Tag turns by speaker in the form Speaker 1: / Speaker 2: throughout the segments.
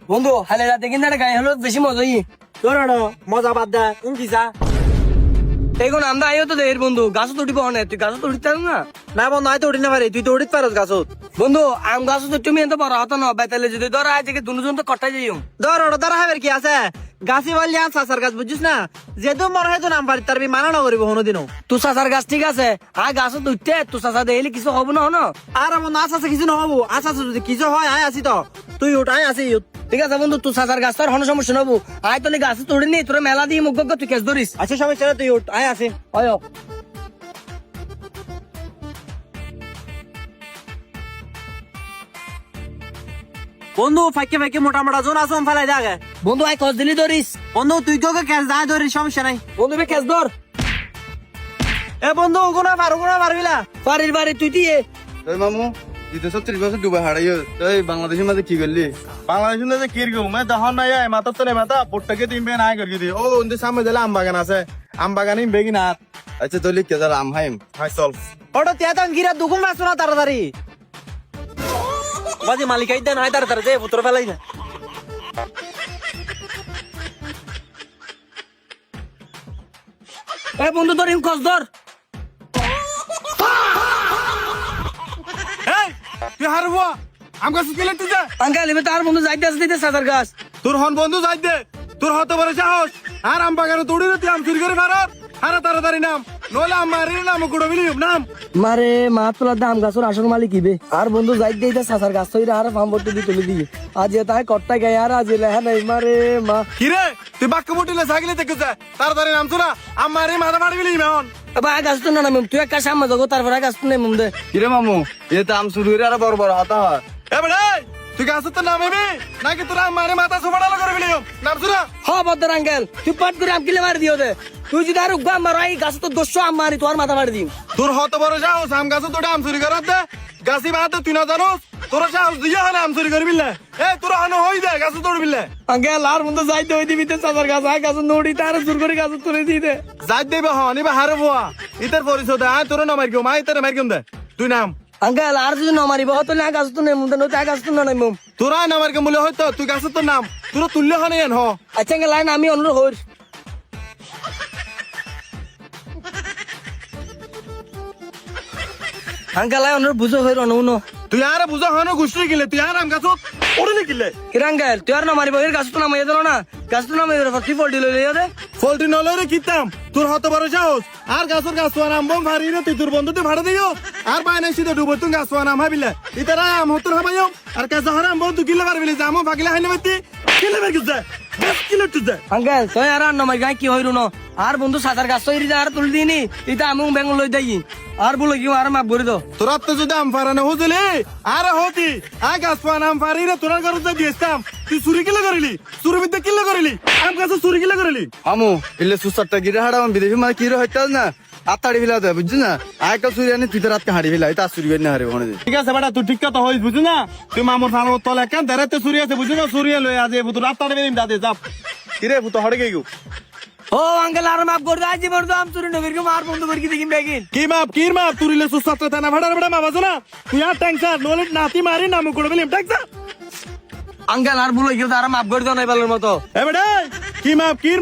Speaker 1: বন্ধু হালে রাতে কিন্তু একটা গায়ে হলো বেশি মজাই
Speaker 2: তোর মজা বাদ দে যা
Speaker 1: এখন আমরা আইও তো দেহের বন্ধু গাছ তো উঠিব না তুই গাছ তো উঠিতে পারবি না
Speaker 2: না বন্ধু আয় তো উঠি না পারি তুই তো উঠিত পারস গাছত
Speaker 1: বন্ধু আম গাছ তো তুমি এত বড় হতো না বেতালে যদি ধরা আজ থেকে দুজন তো কটাই যাইও
Speaker 2: ধর ওটা ধরা হাবের কি আছে গাছি বালি আন সাসার গাছ বুঝছিস না যেহেতু মনে হয় তো নাম পারি তার মানা না করিব কোনোদিনও
Speaker 1: তুই চাচার গাছ ঠিক আছে আর গাছ তো উঠতে তুই চাচা দেখলি কিছু হবো না হনো
Speaker 2: আর আমার নাচ আছে কিছু নহবো আস আছে যদি কিছু হয় আয় আসি তো তুই উঠ আয় আসি
Speaker 1: ঠিক আছে বন্ধু তুই চাচার গাছ তো আর হনো সমস্যা নবো আয় তোলে গাছ তোড়ি নি তোর মেলা দিয়ে মুখ তুই কেস ধরিস
Speaker 2: আচ্ছা সমস্যা নেই, তুই উঠ আয় আসি
Speaker 1: অয়
Speaker 2: বন্ধু ফাইকে ফাইকে মোটা মোটা জোন আসম ফেলাই দে আগে
Speaker 1: বন্ধু আয় কস দিলি ধরিস
Speaker 2: বন্ধু তুই তোকে ক্যাশ দায় ধরিস সমস্যা নাই
Speaker 1: বন্ধু বে কেস ধর
Speaker 2: এ বন্ধু গুনা পারবি না
Speaker 1: বাড়ির বাড়ি তুই দিয়ে
Speaker 3: এই মামু তুই তো 36 বছর ডুবে হারাইও তুই বাংলাদেশের মাঝে কি করলি বাংলাদেশের মাঝে কি করব মানে দহন নাই মাথা তো নাই মাথা পোটটাকে তিন বে নাই করি দি ও ওন্দে সামনে দিলে আম বাগান আছে আম বাগানে বেগি না আচ্ছা তুই লিখ যা আম হাইম হাই সলভ
Speaker 2: ওটা তেতান গিরা দুগুন মাছ না তাড়াতাড়ি বাজি মালিক আইতে না তাড়াতাড়ি দে পুত্র ফেলাই না
Speaker 1: এ বন্ধু ধর ইম কস ধর
Speaker 3: এই তুই হারবো আম গাছ কি লিখতে যা
Speaker 1: আঙ্কেল এবার তার বন্ধু যাইতে আসতে চাচার গাছ
Speaker 3: তোর হন বন্ধু যাই দে তোর হতে বড় সাহস আর আম বাগানে তোড়ি রে তুই আম চুরি করে মারত হারা তাড়াতাড়ি নাম নইলে আম মারি নাম কুড়ো বিলি নাম
Speaker 1: মারে মা তোলা দাম গাছর আসল মালিক ইবে আর বন্ধু যাই দিয়ে চাচার গাছ তৈরি আর ফার্ম ভর্তি দিয়ে তুলে দিয়ে আজ তাই কট্টা গায়ে আর আজ লেহা নাই মারে মা
Speaker 3: কি রে তুই বাক্য মুটিলে সাইকেলে দেখে যা তাড়াতাড়ি নাম শোনা আম মারি মাথা মারি বিলি মেহন
Speaker 1: বা গাছ তো না নামিম তুই একটা সামনে যাবো তারপরে গাছ তো নেই মুমদে
Speaker 3: কিরে মামু এ তো আম চুরি করে আর বড় বড় হতা হয় এ বেড়ে তুই গাছ তো নামবি নাকি তোর আম মারি মাথা সুপাড়ালো করে বিলি নাম শোনা
Speaker 1: হ বদ্দার আঙ্কেল তুই পাট করে আম কিলে মারি দিও দে তুই যদি আর উগবা মারো এই গাছ তো 200 আম মারি তোর মাথা মারি দিম
Speaker 3: তোর হত বড় সাহস আম গাছ তোর আম চুরি করার দে গাছি বাহাতে তুই না জানোস তোর সাহস দিয়ে হলে আম চুরি করবি না এ তোর হন হই দে গাছ তোর বিলে
Speaker 1: আঙ্কেল আর বন্ধু যাইতে হই দিবি চাচার গাছ আয় গাছ নড়ি তার জোর করে গাছ তুলে দিয়ে দে
Speaker 3: যাই দেবে হন এবার হারবো ইতার পরিশোধ আয় তোর না মারি কেউ মা ইতার মারি কেউ দে তুই নাম
Speaker 1: আঙ্কেল আর যদি না মারিব তাহলে গাছ তো নেই মুমদে নয় গাছ তো না নামিম
Speaker 3: তোরা না মারি কেউ বলে হয়তো তুই গাছ তোর নাম তোর তুললে হন এন হ
Speaker 1: আচ্ছা আঙ্কেল লাইন আমি অনুরোধ হই আঙ্কেল লাইন অনুরোধ বুঝো হই অনুনো
Speaker 3: তুই আর বুঝা হন গুষ্টি গিলে তুই আর আম গাছ ওড়ে গিলে
Speaker 1: কিরাঙ্গেল তুই আর না মারিব এর গাছ তো নামাই দিল না গাছ তো নামাই দিল কি ফল দিল লিও দে
Speaker 3: ফলটি নলে রে কিতাম তোর হত বড় সাহস আর গাছের গাছ তোর আম বম ভারি রে তুই তোর বন্ধুতে ভাড়া দিও আর বাইনা সিধে ডুবো তুই গাছ তোর আম হাবিলে ইতারা আম হতর হাবাইও আর কাছে হারাম বন্ধু কিলে পারবিলি যে আমও ভাগিলে হাইলে মাইতি কিলে বের গিয়ে গাছ কিলে তুই
Speaker 1: আঙ্কেল তুই আর না মারি গাই কি হইরু ন আর বন্ধু সাতার গাছ তৈরি আর তুল দিনি ইতা আমু বেঙ্গল লই দেই আর বলে কি আর মাপ করে দাও
Speaker 3: তোর তো যদি আম ফারানো হজলে আর হতি আ গাছ পান আম ফারি রে তোর ঘর তো দিয়েছতাম তুই চুরি কিলে করিলি চুরি বিদ্যা কিলে করিলি আম গাছ চুরি কিলে করিলি আমু ইলে সুসারটা গিরে হাড়া বিদেশি মানে কি রে হইতাল না আতাড়ি ফেলা দেয় বুঝছিস না আয়কা চুরি আনি তুই তো রাতকে হাড়ি ফেলা এটা চুরি না হারে ওখানে ঠিক আছে বেটা তুই ঠিক কথা হইস বুঝছিস না তুই মামুর ফানোর তলে কেন দেরাতে চুরি আছে বুঝছিস না চুরি লই আজ বুতু রাত তাড়ি বেরিম দাদে যাব কিরে বুতু হড়ে গেগু
Speaker 1: ও আঙ্কেল আর মাপ করে দাও জীবন তো আম চুরি নগর কি মার বন্ধু করে কি দেখিম বেগিন
Speaker 3: কি মাপ তুরিলে সুসারটা তানা ভাড়া বেটা মা বাজনা তুই আর ট্যাংসার নলে নাতি মারি নামু করে বেলিম ট্যাংসার
Speaker 1: আঙ্কেল আর বলে কি আর মাপ করে দাও নাই বালের মতো
Speaker 3: এ বেটা কি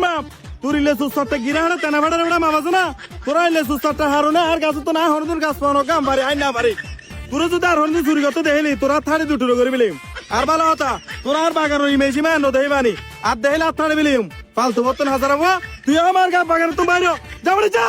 Speaker 3: মাপ তুরিলে সুসারটা গিরা হাড়ে তানা ভাড়া বেটা মা বাজনা তোরা ইলে সুসারটা হারো না আর গাছ তো না হরদুর গাছ পানো কাম বাড়ি আই না বাড়ি তোরা যদি আর হরদুর চুরি করতে দেখলি তোরা থাড়ি দুটুরো করে বিলিম আর ভালো হতা তোরা আর বাগানো ইমেজি মান দেই বানি আর দেখলে আর থাড়ি বিলিম ফালতু বর্তন হাজার হবো তুই আমার গা বাগানে তো বাইরে যা